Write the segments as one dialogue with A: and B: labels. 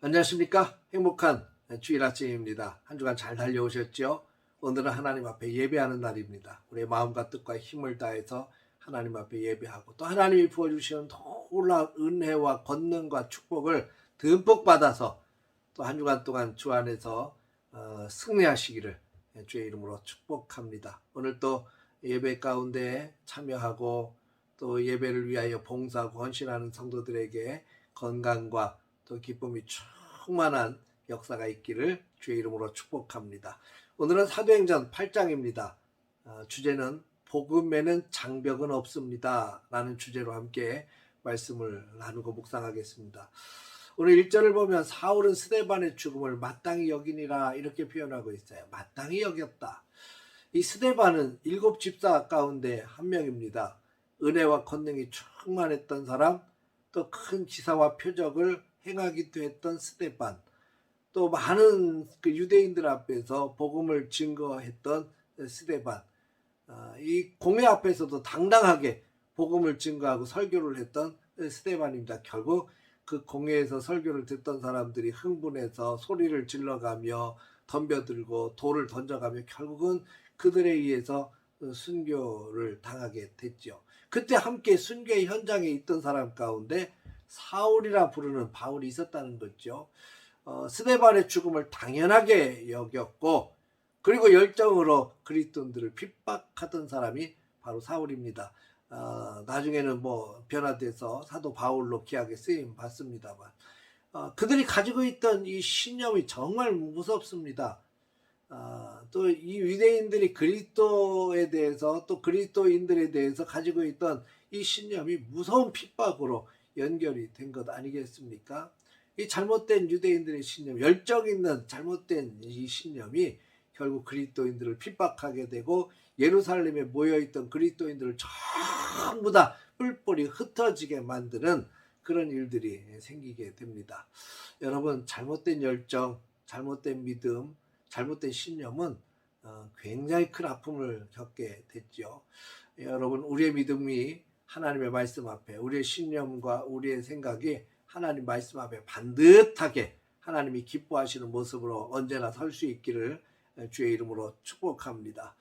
A: 안녕하십니까? 행복한 주일 아침입니다. 한 주간 잘 달려오셨죠? 오늘은 하나님 앞에 예배하는 날입니다. 우리의 마음과 뜻과 힘을 다해서 하나님 앞에 예배하고 또 하나님이 부어주시는 놀라운 은혜와 권능과 축복을 듬뿍 받아서 또 한 주간 동안 주 안에서 승리하시기를 주의 이름으로 축복합니다. 오늘 또 예배 가운데 참여하고 또 예배를 위하여 봉사하고 헌신하는 성도들에게 건강과 또 기쁨이 충만한 역사가 있기를 주의 이름으로 축복합니다. 오늘은 사도행전 8장입니다. 주제는 복음에는 장벽은 없습니다 라는 주제로 함께 말씀을 나누고 묵상하겠습니다. 오늘 1절을 보면 사울은 스데반의 죽음을 마땅히 여기니라 이렇게 표현하고 있어요. 마땅히 여겼다. 이 스데반은 7 집사 가운데 한 명입니다. 은혜와 권능이 충만했던 사람, 또 큰 기사와 표적을 행하기도 했던 스데반, 또 많은 그 유대인들 앞에서 복음을 증거했던 스데반, 이 공회 앞에서도 당당하게 복음을 증거하고 설교를 했던 스데반입니다. 결국 그 공회에서 설교를 듣던 사람들이 흥분해서 소리를 질러가며 덤벼들고 돌을 던져가며 결국은 그들에 의해서 순교를 당하게 됐죠. 그때 함께 순교의 현장에 있던 사람 가운데 사울이라 부르는 바울이 있었다는 거죠. 스데반의 죽음을 당연하게 여겼고 그리고 열정으로 그리스도인들을 핍박하던 사람이 바로 사울입니다. 나중에는 변화돼서 사도 바울로 기약에 쓰임 받습니다만 그들이 가지고 있던 이 신념이 정말 무섭습니다. 또 이 유대인들이 그리스도에 대해서 또 그리스도인들에 대해서 가지고 있던 이 신념이 무서운 핍박으로 연결이 된 것 아니겠습니까? 이 잘못된 유대인들의 신념, 열정 있는 잘못된 이 신념이 결국 그리스도인들을 핍박하게 되고 예루살렘에 모여있던 그리스도인들을 전부 다 뿔뿔이 흩어지게 만드는 그런 일들이 생기게 됩니다. 여러분, 잘못된 열정, 잘못된 믿음, 잘못된 신념은 굉장히 큰 아픔을 겪게 됐죠. 여러분, 우리의 믿음이 하나님의 말씀 앞에, 우리의 신념과 우리의 생각이 하나님 말씀 앞에 반듯하게 하나님이 기뻐하시는 모습으로 언제나 설 수 있기를 주의 이름으로 축복합니다.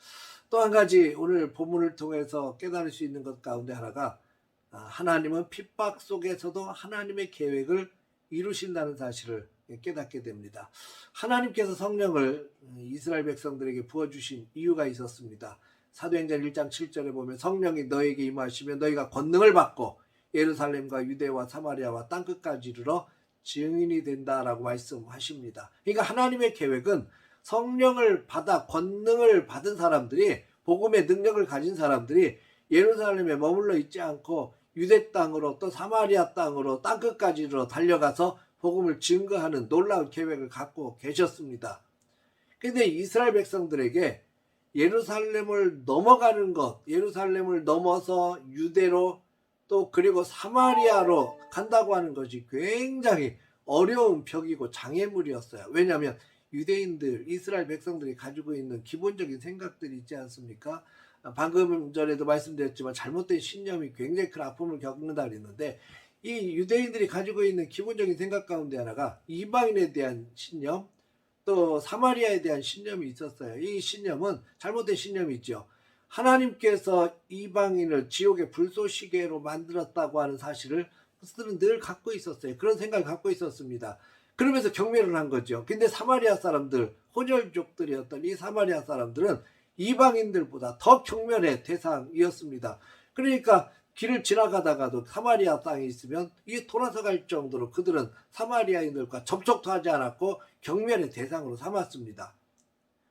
A: 또 한 가지 오늘 본문을 통해서 깨달을 수 있는 것 가운데 하나가 하나님은 핍박 속에서도 하나님의 계획을 이루신다는 사실을 깨닫게 됩니다. 하나님께서 성령을 이스라엘 백성들에게 부어주신 이유가 있었습니다. 사도행전 1장 7절에 보면 성령이 너에게 임하시면 너희가 권능을 받고 예루살렘과 유대와 사마리아와 땅끝까지 이르러 증인이 된다라고 말씀하십니다. 그러니까 하나님의 계획은 성령을 받아 권능을 받은 사람들이, 복음의 능력을 가진 사람들이 예루살렘에 머물러 있지 않고 유대 땅으로 또 사마리아 땅으로 땅끝까지 이르러 달려가서 복음을 증거하는 놀라운 계획을 갖고 계셨습니다. 그런데 이스라엘 백성들에게 예루살렘을 넘어가는 것, 예루살렘을 넘어서 유대로 또 그리고 사마리아로 간다고 하는 것이 굉장히 어려운 벽이고 장애물이었어요. 왜냐하면 유대인들, 이스라엘 백성들이 가지고 있는 기본적인 생각들이 있지 않습니까? 방금 전에도 말씀드렸지만 잘못된 신념이 굉장히 큰 아픔을 겪는다 그랬는데 이 유대인들이 가지고 있는 기본적인 생각 가운데 하나가 이방인에 대한 신념, 또 사마리아에 대한 신념이 있었어요. 이 신념은 잘못된 신념이 있죠. 하나님께서 이방인을 지옥의 불쏘시개로 만들었다고 하는 사실을 그들은 늘 갖고 있었어요. 그런 생각을 갖고 있었습니다. 그러면서 경멸을 한 거죠. 근데 사마리아 사람들, 혼혈족들이었던 이 사마리아 사람들은 이방인들보다 더 경멸의 대상이었습니다. 그러니까 길을 지나가다가도 사마리아 땅에 있으면 이게 돌아서 갈 정도로 그들은 사마리아인들과 접촉도 하지 않았고 경멸의 대상으로 삼았습니다.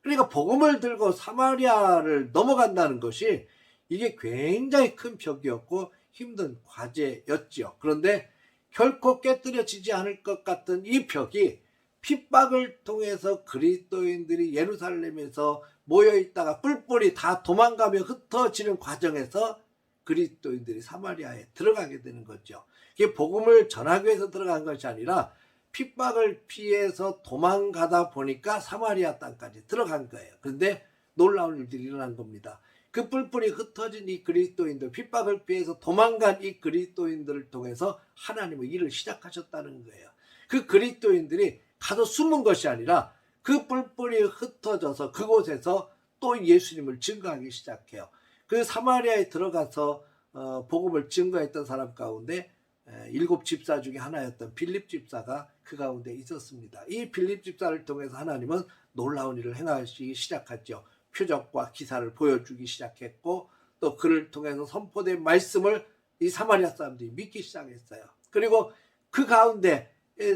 A: 그러니까 복음을 들고 사마리아를 넘어간다는 것이 이게 굉장히 큰 벽이었고 힘든 과제였죠. 그런데 결코 깨뜨려지지 않을 것 같은 이 벽이 핍박을 통해서 그리스도인들이 예루살렘에서 모여있다가 뿔뿔이 다 도망가며 흩어지는 과정에서 그리스도인들이 사마리아에 들어가게 되는 거죠. 이게 복음을 전하기 위해서 들어간 것이 아니라 핍박을 피해서 도망가다 보니까 사마리아 땅까지 들어간 거예요. 그런데 놀라운 일들이 일어난 겁니다. 그 뿔뿔이 흩어진 이 그리스도인들, 핍박을 피해서 도망간 이 그리스도인들을 통해서 하나님의 일을 시작하셨다는 거예요. 그 그리스도인들이 가서 숨은 것이 아니라 그 뿔뿔이 흩어져서 그곳에서 또 예수님을 증거하기 시작해요. 그 사마리아에 들어가서 복음을 증거했던 사람 가운데 7 집사 중에 하나였던 빌립 집사가 그 가운데 있었습니다. 이 빌립 집사를 통해서 하나님은 놀라운 일을 행하시기 시작했죠. 표적과 기사를 보여주기 시작했고 또 그를 통해서 선포된 말씀을 이 사마리아 사람들이 믿기 시작했어요. 그리고 그 가운데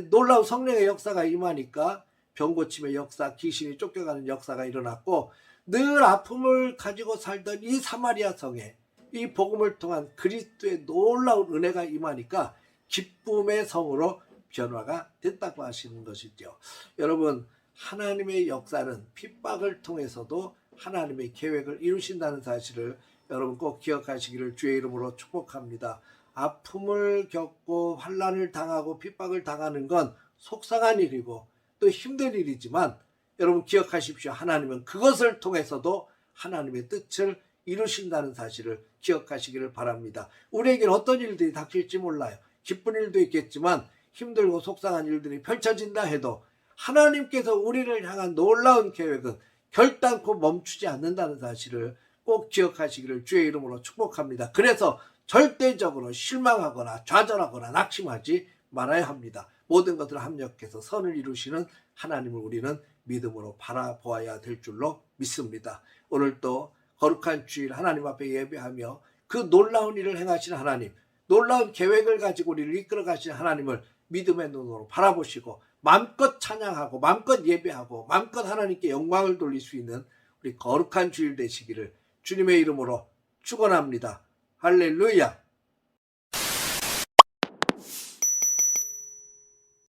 A: 놀라운 성령의 역사가 임하니까 병고침의 역사, 귀신이 쫓겨가는 역사가 일어났고 늘 아픔을 가지고 살던 이 사마리아 성에 이 복음을 통한 그리스도의 놀라운 은혜가 임하니까 기쁨의 성으로 변화가 됐다고 하시는 것이죠. 여러분, 하나님의 역사는 핍박을 통해서도 하나님의 계획을 이루신다는 사실을 여러분 꼭 기억하시기를 주의 이름으로 축복합니다. 아픔을 겪고 환난을 당하고 핍박을 당하는 건 속상한 일이고 또 힘든 일이지만 여러분 기억하십시오. 하나님은 그것을 통해서도 하나님의 뜻을 이루신다는 사실을 기억하시기를 바랍니다. 우리에게는 어떤 일들이 닥칠지 몰라요. 기쁜 일도 있겠지만 힘들고 속상한 일들이 펼쳐진다 해도 하나님께서 우리를 향한 놀라운 계획은 결단코 멈추지 않는다는 사실을 꼭 기억하시기를 주의 이름으로 축복합니다. 그래서 절대적으로 실망하거나 좌절하거나 낙심하지 말아야 합니다. 모든 것을 합력해서 선을 이루시는 하나님을 우리는 믿음으로 바라보아야 될 줄로 믿습니다. 오늘 또 거룩한 주일 하나님 앞에 예배하며 그 놀라운 일을 행하시는 하나님, 놀라운 계획을 가지고 우리를 이끌어 가시는 하나님을 믿음의 눈으로 바라보시고 마음껏 찬양하고 마음껏 예배하고 마음껏 하나님께 영광을 돌릴 수 있는 우리 거룩한 주일 되시기를 주님의 이름으로 축원합니다. 할렐루야.